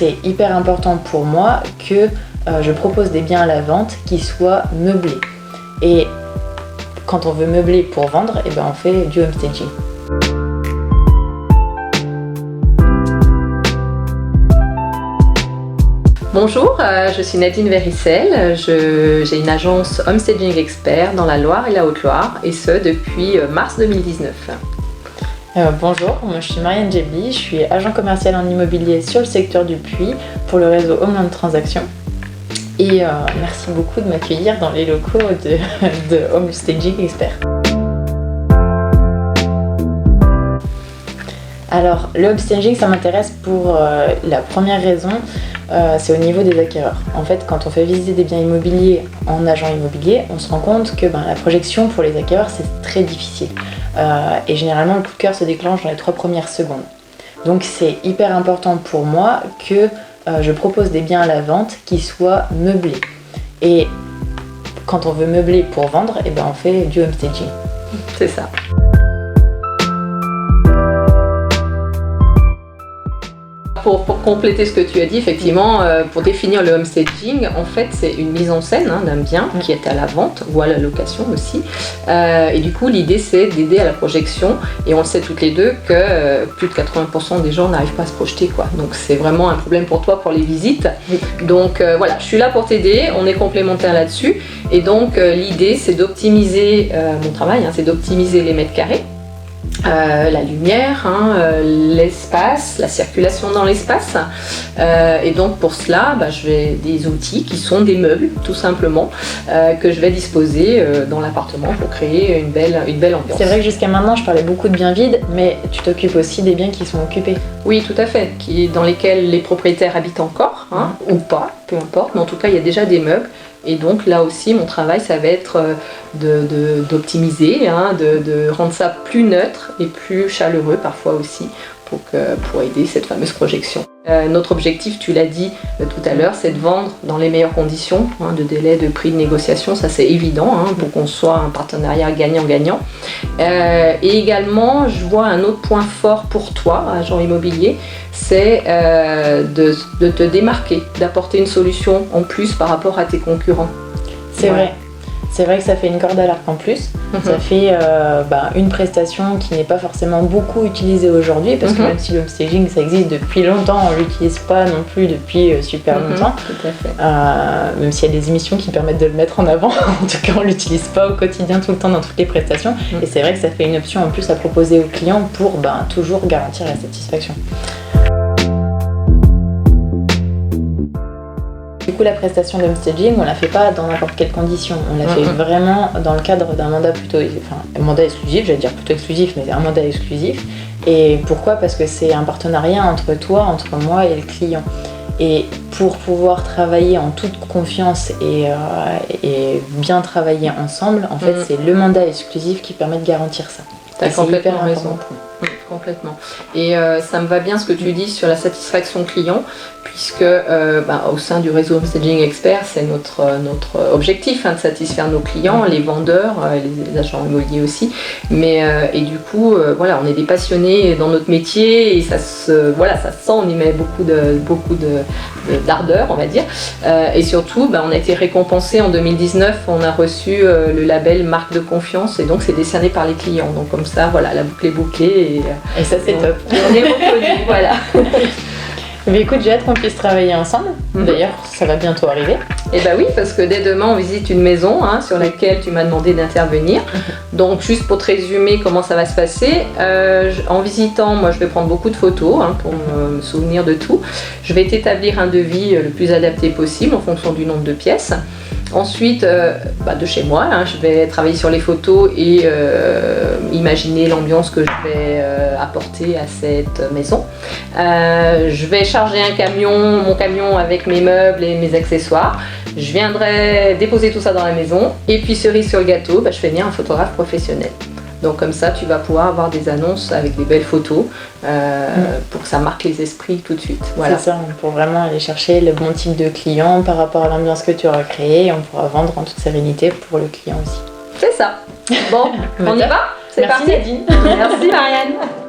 c'est hyper important pour moi que je propose des biens à la vente qui soient meublés. Et quand on veut meubler pour vendre, eh ben on fait du homestaging. Bonjour, je suis Nadine Verissel, j'ai une agence Homestaging Expert dans la Loire et la Haute-Loire, et ce depuis mars 2019. Bonjour, moi je suis Marianne Djebli, je suis agent commercial en immobilier sur le secteur du Puy pour le réseau Homeland Transactions. Et merci beaucoup de m'accueillir dans les locaux de Homestaging Expert. Alors, le homestaging, ça m'intéresse pour la première raison, c'est au niveau des acquéreurs. En fait, quand on fait visiter des biens immobiliers en agent immobilier, on se rend compte que la projection pour les acquéreurs, c'est très difficile. Et généralement, le coup de cœur se déclenche dans les 3 premières secondes. Donc, c'est hyper important pour moi que je propose des biens à la vente qui soient meublés. Et quand on veut meubler pour vendre, eh ben, on fait du homestaging. C'est ça. Pour compléter ce que tu as dit, effectivement, pour définir le homestaging, en fait, c'est une mise en scène d'un bien qui est à la vente ou à la location aussi. Et du coup, l'idée, c'est d'aider à la projection. Et on le sait toutes les deux que plus de 80% des gens n'arrivent pas à se projeter, quoi. Donc, c'est vraiment un problème pour toi pour les visites. Donc, voilà, je suis là pour t'aider. On est complémentaires là-dessus. Et donc, l'idée, c'est d'optimiser mon travail, c'est d'optimiser les mètres carrés. La lumière, l'espace, la circulation dans l'espace. Et donc pour cela, je vais des outils qui sont des meubles, tout simplement, que je vais disposer dans l'appartement pour créer une belle ambiance. C'est vrai que jusqu'à maintenant, je parlais beaucoup de biens vides, mais tu t'occupes aussi des biens qui sont occupés. Oui, tout à fait, dans lesquels les propriétaires habitent encore, ou pas, peu importe, mais en tout cas, il y a déjà des meubles. Et donc là aussi, mon travail, ça va être d'optimiser, de rendre ça plus neutre et plus chaleureux parfois aussi pour aider cette fameuse projection. Notre objectif, tu l'as dit tout à l'heure, c'est de vendre dans les meilleures conditions, de délai, de prix, de négociation, ça c'est évident, pour qu'on soit un partenariat gagnant-gagnant. Et également, je vois un autre point fort pour toi, agent immobilier, c'est de te démarquer, d'apporter une solution en plus par rapport à tes concurrents. C'est vrai. C'est vrai que ça fait une corde à l'arc en plus. Ça fait une prestation qui n'est pas forcément beaucoup utilisée aujourd'hui, parce que même si le homestaging ça existe depuis longtemps, on ne l'utilise pas non plus depuis super longtemps. Tout à fait. Même s'il y a des émissions qui permettent de le mettre en avant, en tout cas on ne l'utilise pas au quotidien tout le temps dans toutes les prestations. Et c'est vrai que ça fait une option en plus à proposer aux clients pour toujours garantir la satisfaction. Du coup, la prestation de homestaging, on ne la fait pas dans n'importe quelle condition. On la fait vraiment dans le cadre d'un mandat un mandat exclusif, j'allais dire plutôt exclusif, mais c'est un mandat exclusif. Et pourquoi ? Parce que c'est un partenariat entre toi, entre moi et le client. Et pour pouvoir travailler en toute confiance et bien travailler ensemble, en fait, c'est le mandat exclusif qui permet de garantir ça. T'as complètement raison. Complètement. Et ça me va bien ce que tu dis sur la satisfaction client, puisque au sein du réseau Homestaging Expert, c'est notre objectif de satisfaire nos clients, les vendeurs, les agents immobiliers aussi. Et du coup, on est des passionnés dans notre métier et ça se sent, on y met beaucoup d'ardeur, on va dire. Et surtout, on a été récompensé en 2019, on a reçu le label marque de confiance et donc c'est décerné par les clients. Donc comme ça, la boucle est bouclée. Et ça c'est top. On est reconnus, voilà. Mais écoute, j'ai hâte qu'on puisse travailler ensemble. D'ailleurs, ça va bientôt arriver. Et oui, parce que dès demain, on visite une maison sur laquelle tu m'as demandé d'intervenir. Donc, juste pour te résumer comment ça va se passer, en visitant, moi, je vais prendre beaucoup de photos pour me souvenir de tout. Je vais t'établir un devis le plus adapté possible en fonction du nombre de pièces. Ensuite, de chez moi, je vais travailler sur les photos et imaginer l'ambiance que je vais apporter à cette maison. Je vais charger mon camion avec mes meubles et mes accessoires. Je viendrai déposer tout ça dans la maison et puis cerise sur le gâteau, je fais venir un photographe professionnel. Donc comme ça, tu vas pouvoir avoir des annonces avec des belles photos pour que ça marque les esprits tout de suite. Voilà. C'est ça, pour vraiment aller chercher le bon type de client par rapport à l'ambiance que tu auras créée et on pourra vendre en toute sérénité pour le client aussi. C'est ça. Bon, on y va ? C'est parti. Merci Nadine. Merci Marianne.